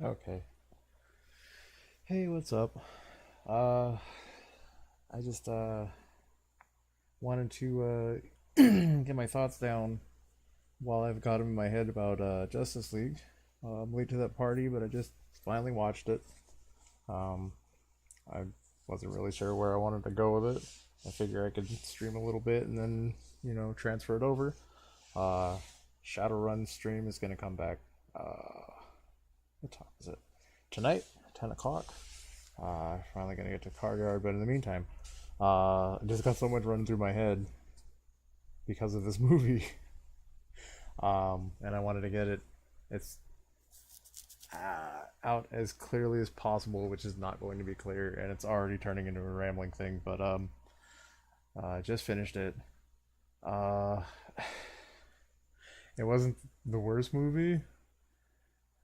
Okay. Hey, what's up? Uh, I just wanted to get my thoughts down while I've got them in my head about Justice League. I'm late to that party, but I just finally watched it. Um, I wasn't really sure where I wanted to go with it. I figure I could stream a little bit and then transfer it over. Uh, Shadowrun stream is gonna come back. What time is it? Tonight, 10 o'clock. Finally gonna get to car yard, but in the meantime, I just got so much running through my head because of this movie, and I wanted to get it's out as clearly as possible, which is not going to be clear, and it's already turning into a rambling thing. But I just finished it. Uh, it wasn't the worst movie,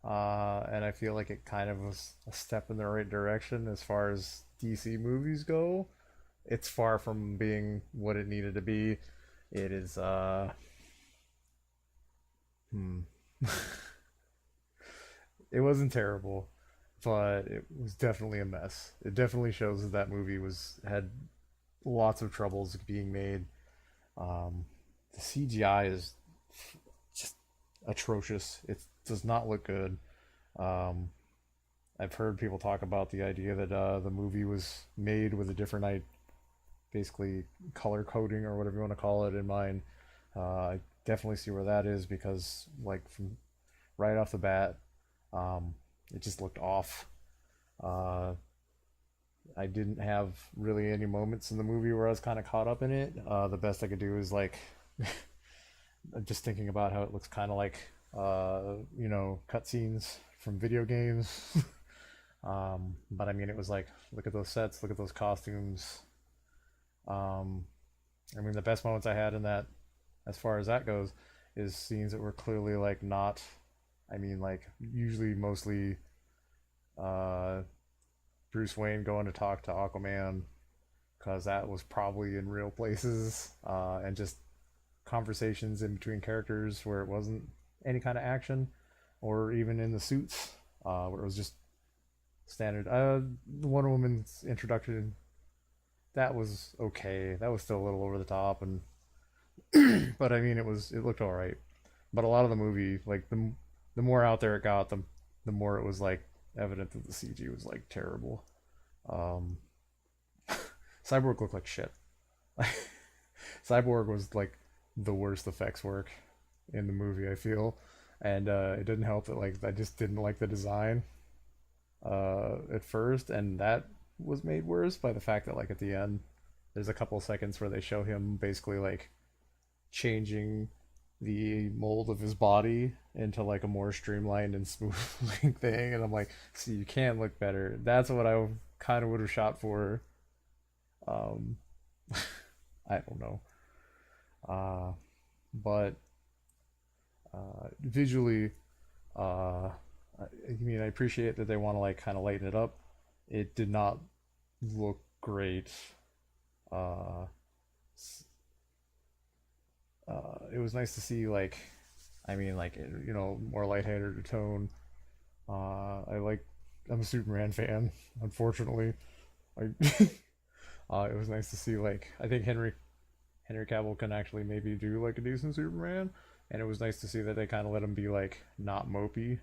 and I feel like it kind of was a step in the right direction as far as DC movies go. It's far from being what it needed to be. It is hmm. It wasn't terrible, but it was definitely a mess. It definitely shows that that movie was had lots of troubles being made. Um, the CGI is just atrocious. It does not look good. Um, I've heard people talk about the idea that the movie was made with a different, basically color coding or whatever you want to call it in mind. I definitely see where that is because, like, from right off the bat, um, it just looked off. Uh, I didn't have really any moments in the movie where I was kind of caught up in it. The best I could do is like just thinking about how it looks kind of like cutscenes from video games. But I mean, it was like, look at those sets, look at those costumes. Um, I mean, the best moments I had in that, as far as that goes, is scenes that were clearly like not. I mean, like usually mostly uh, Bruce Wayne going to talk to Aquaman because that was probably in real places, and just conversations in between characters where it wasn't any kind of action, or even in the suits, where it was just standard. The Wonder Woman's introduction, that was okay. That was still a little over the top, and but I mean, it looked all right. But a lot of the movie, like the more out there it got, the more it was like evident that the CG was like terrible. Um, Cyborg looked like shit. Cyborg was like the worst effects work in the movie, I feel, and it didn't help that like I just didn't like the design at first, and that was made worse by the fact that like at the end, there's a couple of seconds where they show him basically like changing the mold of his body into like a more streamlined and smooth thing, and I'm like, see, you can look better. That's what I kind of would have shot for. Um, I don't know, uh, but visually, I mean, I appreciate that they want to like kind of lighten it up. It did not look great. Uh, it was nice to see like, I mean, like more lighthearted tone. I like. I'm a Superman fan. Unfortunately, I, it was nice to see like I think Henry Cavill can actually maybe do like a decent Superman, and it was nice to see that they kind of let him be like not mopey,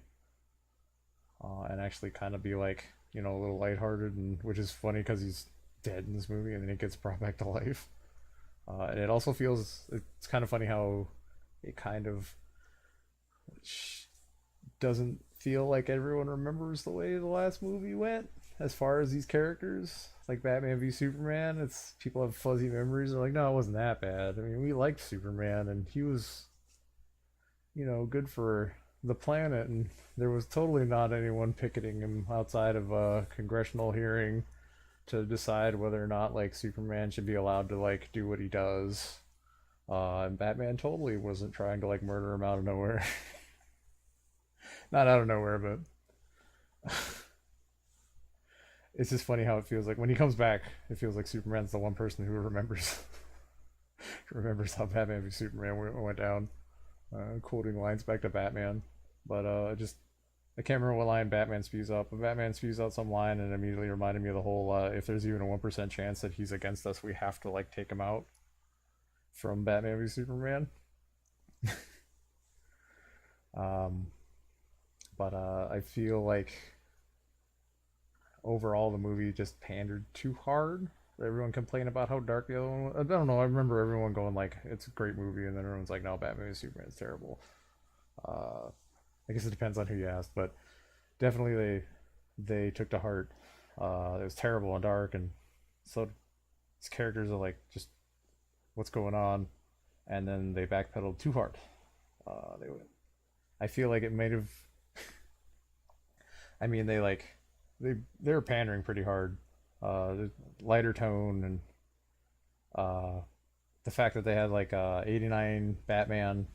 and actually kind of be like a little lighthearted, and which is funny because he's dead in this movie, and then he gets brought back to life. And it also feels it's kind of funny how it kind of doesn't feel like everyone remembers the way the last movie went as far as these characters like Batman v Superman. It's people have fuzzy memories. They're like, no, it wasn't that bad. I mean, we liked Superman, and he was good for the planet, and there was totally not anyone picketing him outside of a congressional hearing to decide whether or not like Superman should be allowed to like do what he does. And Batman totally wasn't trying to like murder him out of nowhere. Not out of nowhere, but it's just funny how it feels like when he comes back, it feels like Superman's the one person who remembers remembers how Batman v Superman went down, quoting lines back to Batman. But just I can't remember what line Batman spews out, but Batman spews out some line and immediately reminded me of the whole if there's even a 1% chance that he's against us, we have to like take him out from Batman v Superman. Um, but I feel like overall the movie just pandered too hard. Everyone complained about how dark the other one was. I don't know. I remember everyone going like, "It's a great movie," and then everyone's like, "No, Batman v Superman is terrible." Uh, I guess it depends on who you ask, but definitely they took to heart. It was terrible and dark, and so his characters are like, just what's going on, and then they backpedaled too hard. They, I feel like it might have. I mean, they were pandering pretty hard. The lighter tone and uh, the fact that they had like '89 Batman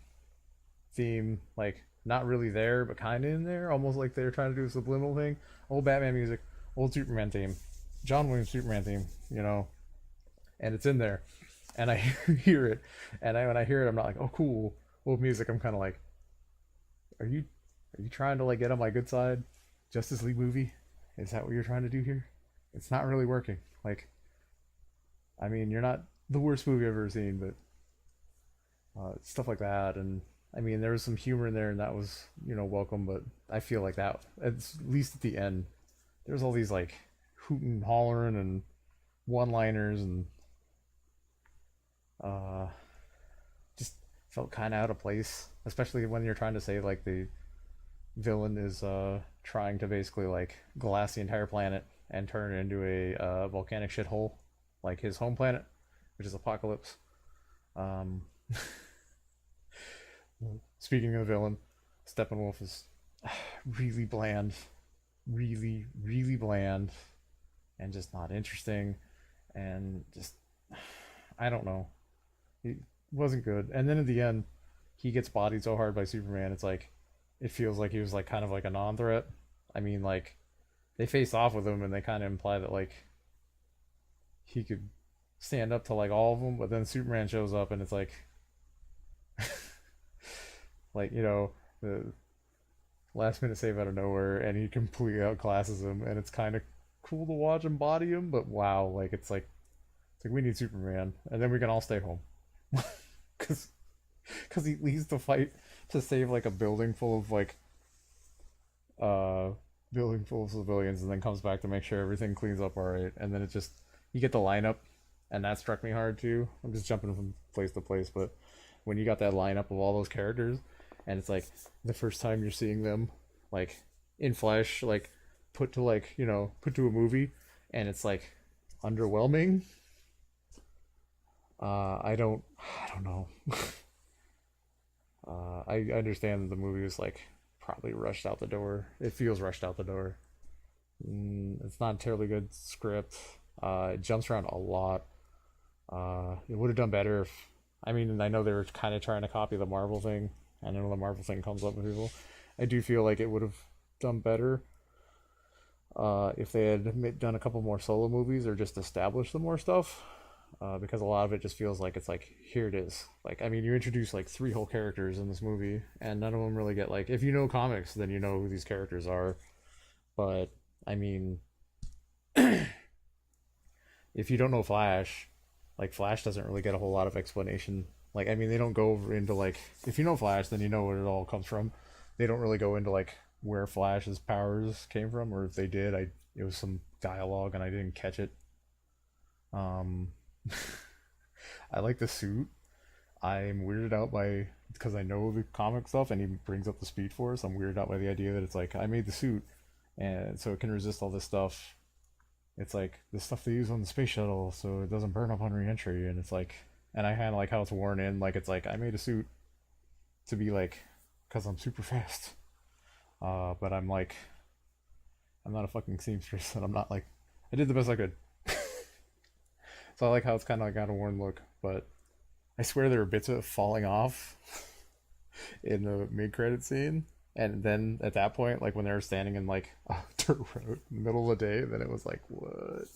theme, like not really there, but kind of in there, almost like they were trying to do a subliminal thing. Old Batman music, old Superman theme, John Williams Superman theme, and it's in there, and I hear it, and when I hear it, I'm not like, oh, cool, old music. I'm kind of like, are you trying to like get on my good side? Justice League movie? Is that what you're trying to do here? It's not really working. Like, I mean, you're not the worst movie I've ever seen, but stuff like that, and I mean, there was some humor in there, and that was welcome. But I feel like that, at least at the end, there's all these like hooting, hollering, and one-liners, and uh, just felt kind of out of place, especially when you're trying to say like the villain is trying to basically like glass the entire planet and turn it into a volcanic shithole, like his home planet, which is Apocalypse. Um, Speaking of the villain, Steppenwolf is really bland, really, really bland, and just not interesting, and just I don't know. It wasn't good. And then at the end, he gets bodied so hard by Superman. It's like it feels like he was like kind of like a non-threat. I mean, like they face off with him, and they kind of imply that like he could stand up to like all of them, but then Superman shows up, and it's like the last minute save out of nowhere, and he completely outclasses him, and it's kind of cool to watch him body him. But wow, like it's like we need Superman, and then we can all stay home because he leaves the fight to save like a uh building full of civilians, and then comes back to make sure everything cleans up all right, and then it just you get the lineup, and that struck me hard too. I'm just jumping from place to place, but when you got that lineup of all those characters, and it's like the first time you're seeing them like in flesh, like put to a movie, and it's like underwhelming. I don't know. I understand that the movie was like probably rushed out the door. It feels rushed out the door. It's not a terribly good script. It jumps around a lot. It would have done better if, I mean, I know they were kind of trying to copy the Marvel thing. I know the Marvel thing comes up with people. I do feel like it would have done better if they had done a couple more solo movies or just established some more stuff. Because a lot of it just feels like it's like here it is. Like I mean, you introduce like three whole characters in this movie, and none of them really get like if you know comics, then you know who these characters are. But I mean, if you don't know Flash, like Flash doesn't really get a whole lot of explanation. Like I mean, they don't go over into like if you know Flash, then you know where it all comes from. They don't really go into like where Flash's powers came from, or if they did, I it was some dialogue and I didn't catch it. Um, I like the suit. I'm weirded out by because I know the comic stuff, and he brings up the Speed Force. I'm weirded out by the idea that it's like I made the suit, and so it can resist all this stuff. It's like the stuff they use on the space shuttle, so it doesn't burn up on reentry. And it's like, and I kind of like how it's worn in. Like it's like I made a suit to be like, because I'm super fast. But I'm like, I'm not a fucking seamstress, and I'm not like, I did the best I could. So I like how it's kind of like got a worn look, but I swear there were bits of it falling off in the mid-credit scene, and then at that point, like when they were standing in like a dirt road in the middle of the day, then it was like, what?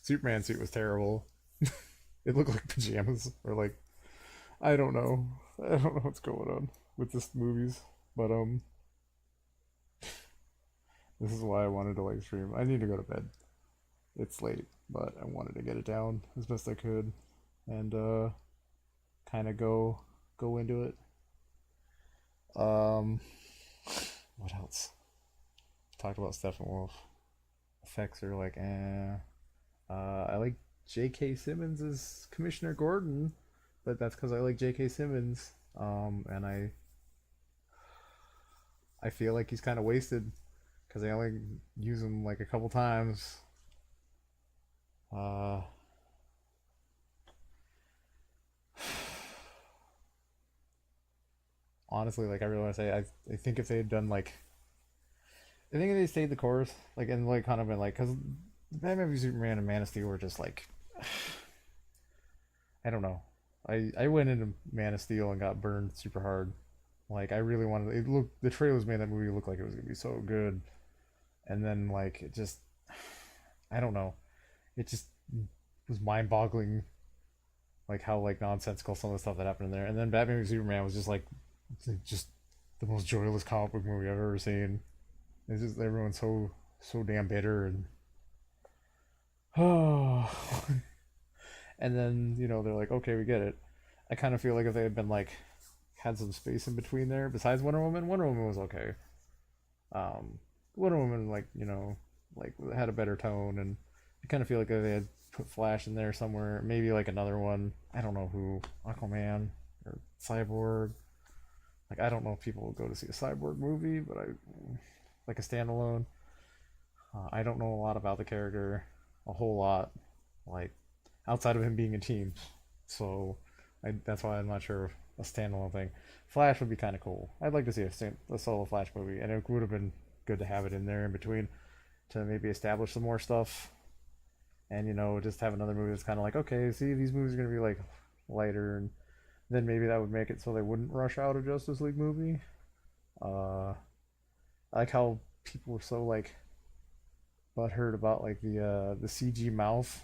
Superman suit was terrible. It looked like pajamas, or like I don't know, I don't know what's going on with this movies, but This is why I wanted to like stream. I need to go to bed. It's late, but I wanted to get it down as best I could and kind of go into it. Um, what else? Talked about Steppenwolf. Effects are like, eh. I like J.K. Simmons as Commissioner Gordon, but that's because I like J.K. Simmons. And I feel like he's kind of wasted because they only use him like a couple times. Uh, Honestly, like I really want to say, I think if they had done like, I think if they stayed the course, like and like kind of been like, because Batman v Superman and Man of Steel were just like, I don't know. I went into Man of Steel and got burned super hard. Like I really wanted it. Look, the trailers made that movie look like it was gonna be so good, and then like it just, I don't know. It just was mind-boggling, like how like nonsensical some of the stuff that happened in there. And then Batman v Superman was just the most joyless comic book movie I've ever seen. It's just everyone's so damn bitter and oh, and then they're like, okay, we get it. I kind of feel like if they had been like had some space in between there, besides Wonder Woman was okay. Um, Wonder Woman like like had a better tone, and I kind of feel like if they had put Flash in there somewhere, maybe like another one. I don't know who, Aquaman or Cyborg. Like I don't know if people will go to see a Cyborg movie, but I like a standalone. I don't know a lot about the character, a whole lot, like outside of him being a team. So that's why I'm not sure if a standalone thing. Flash would be kind of cool. I'd like to see a solo Flash movie, and it would have been good to have it in there in between to maybe establish some more stuff, and just have another movie that's kind of like, okay, see, these movies are gonna be like lighter, and then maybe that would make it so they wouldn't rush out a Justice League movie. I like how people were so like butthurt about like the CG mouth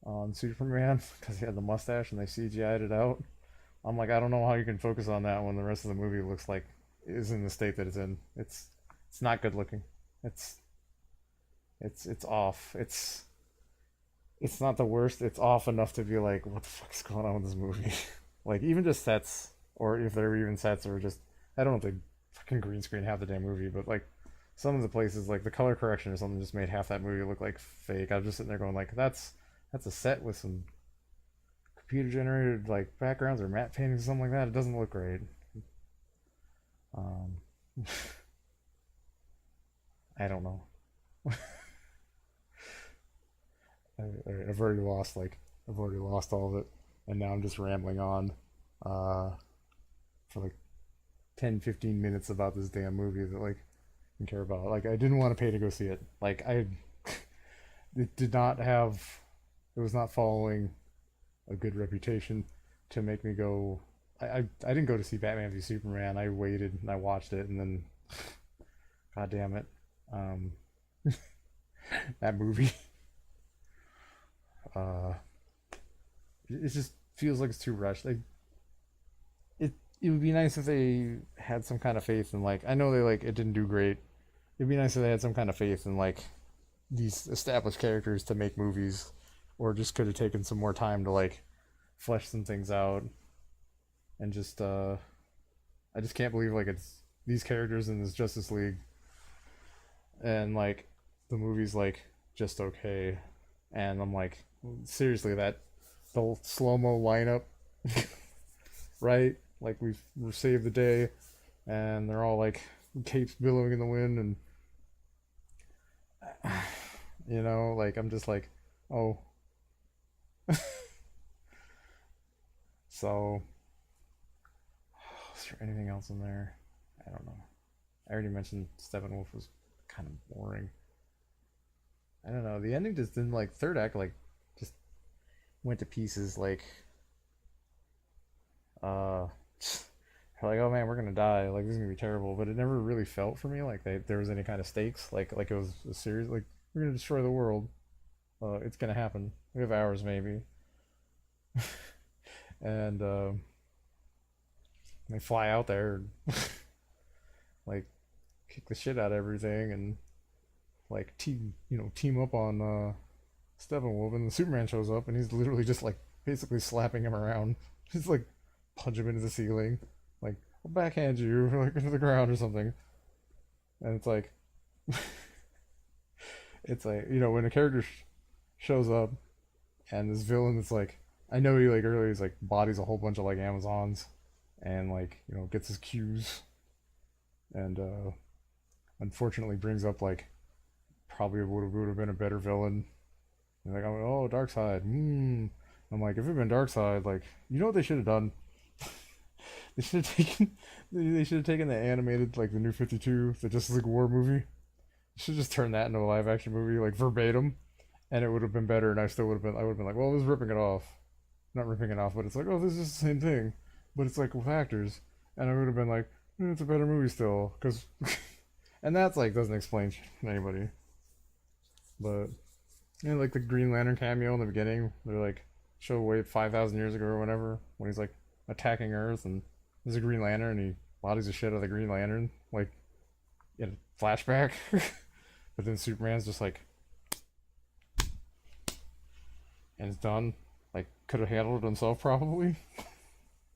on Superman because he had the mustache and they CGI'd it out. I'm like, I don't know how you can focus on that when the rest of the movie looks like is in the state that it's in. It's not good looking. It's it's off. It's not the worst. It's off enough to be like, what the fuck is going on with this movie? Like even just sets, or if there are even sets, or just I don't know if they fucking green screen half the damn movie, but like some of the places, like the color correction or something, just made half that movie look like fake. I was just sitting there going like, that's a set with some computer generated like backgrounds or matte paintings or something like that. It doesn't look great. Um, I don't know. I've already lost I've already lost all of it, and now I'm just rambling on uh, for like 10, 15 minutes about this damn movie that like I can care about. Like I didn't want to pay to go see it. Like I it did not have it was not following a good reputation to make me go. I didn't go to see Batman v Superman. I waited and I watched it, and then god damn it, um, that movie. Uh, it just feels like it's too rushed. Like it would be nice if they had some kind of faith in like I know they like it didn't do great. It'd be nice if they had some kind of faith in like these established characters to make movies, or just could have taken some more time to like flesh some things out and just I just can't believe like it's these characters in this Justice League and like the movie's like just okay, and I'm like seriously that the slow mo lineup, right? Like we've saved the day, and they're all like capes billowing in the wind, and like I'm just like, oh, so is there anything else in there? I don't know. I already mentioned Steppenwolf was kind of boring. I don't know. The ending just didn't like third act just went to pieces uh like oh man we're gonna die like this is gonna be terrible, but it never really felt for me like there was any kind of stakes like it was a series like we're gonna destroy the world, it's gonna happen, we have hours maybe. And they fly out there and, like kick the shit out of everything and like team up on Steppenwolf, and the Superman shows up and he's literally just like basically slapping him around. He's like punch him into the ceiling, like I'll backhand you like into the ground or something. And it's like it's like when a character shows up and this villain is like, I know he like earlier he's like bodies a whole bunch of like Amazons and like gets his cues and unfortunately brings up like probably would have been a better villain. And like, oh, Darkseid. I'm like, if it had been Darkseid, like, you know what they should have done? They should have taken they should have taken the animated like the New 52, the Justice League War movie. They should just turn that into a live action movie like verbatim, and it would have been better. And I would have been like, well, this is ripping it off, not ripping it off, but it's like, oh, this is the same thing, but it's like with actors, and I would have been like, it's a better movie still, because, and that's like doesn't explain to anybody, but like the Green Lantern cameo in the beginning, they're like show away 5,000 years ago or whatever when he's like attacking Earth and there's a Green Lantern and he bodies the shit out of the Green Lantern like in a flashback. But then Superman's just like, and it's done. Like could have handled it himself probably.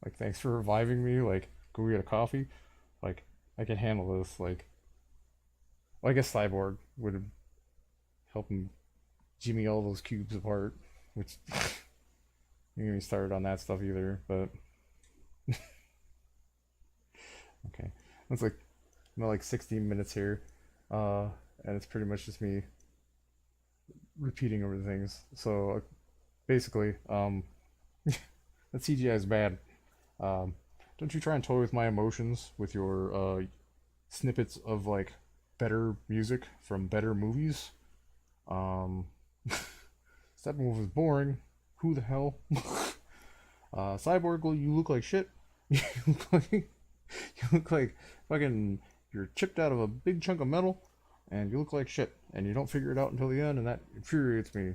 Like thanks for reviving me. Like go get a coffee. Like I can handle this. Like well, I guess Cyborg would have helped him jimmy all those cubes apart, which you get me started on that stuff either. But okay, it's like like 16 minutes here, and it's pretty much just me repeating over things. So basically, that CGI is bad. Don't you try and toy with my emotions with your snippets of like better music from better movies. Steppenwolf is boring. Who the hell? Cyborg, well, you look like shit. you look like fucking you're chipped out of a big chunk of metal, and you look like shit, and you don't figure it out until the end, and that infuriates me.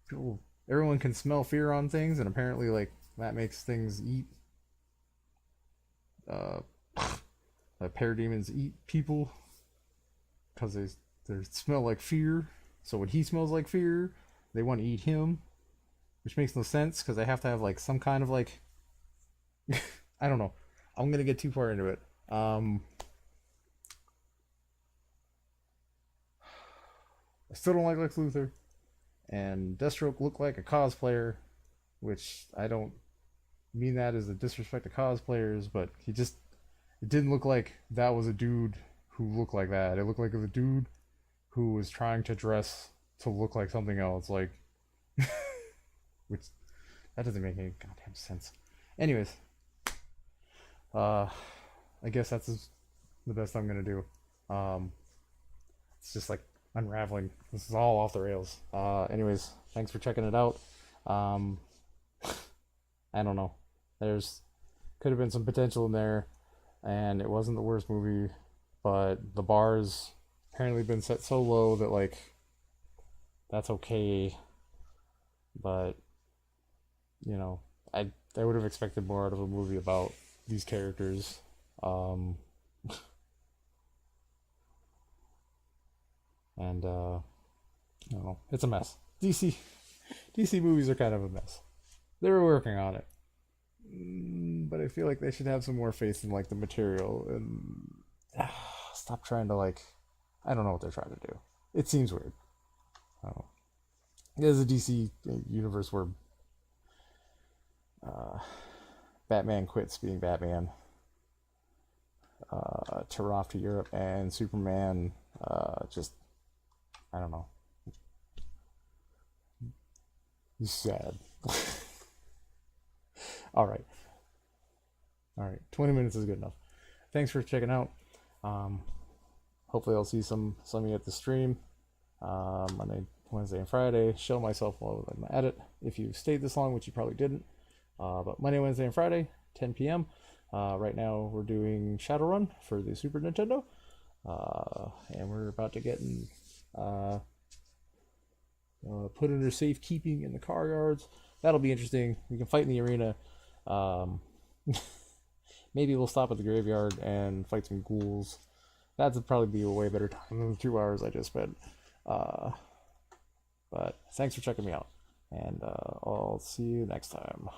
People, everyone can smell fear on things, and apparently, like that makes things eat. Parademons eat people because they smell like fear. So when he smells like fear, they want to eat him, which makes no sense because they have to have like some kind of like I don't know. I'm gonna get too far into it. I still don't like Lex Luthor, and Deathstroke looked like a cosplayer, which I don't mean that as a disrespect to cosplayers, but it didn't look like that was a dude who looked like that. It looked like it was a dude who was trying to dress to look like something else, like which that doesn't make any goddamn sense. Anyways, I guess that's the best I'm gonna do. It's just like unraveling. This is all off the rails. Anyways, thanks for checking it out. I don't know. There's could have been some potential in there, and it wasn't the worst movie, but the bar's apparently been set so low that like that's okay. But I would have expected more out of a movie about these characters. And I don't know, it's a mess. DC movies are kind of a mess. They're working on it, but I feel like they should have some more faith in like the material and stop trying to like. I don't know what they're trying to do. It seems weird. I don't know. There's a DC universe where Batman quits being Batman to off to Europe, and Superman just I don't know. He's sad. All right. 20 minutes is good enough. Thanks for checking out. Hopefully I'll see some of you at the stream Monday, Wednesday, and Friday. Show myself while I'm at it. If you stayed this long, which you probably didn't. But Monday, Wednesday, and Friday, 10 p.m. Right now we're doing Shadowrun for the Super Nintendo. And we're about to get put under safekeeping in the car yards. That'll be interesting. We can fight in the arena. Maybe we'll stop at the graveyard and fight some ghouls. That'd probably be a way better time than the 2 hours I just spent. Uh, but thanks for checking me out, and I'll see you next time.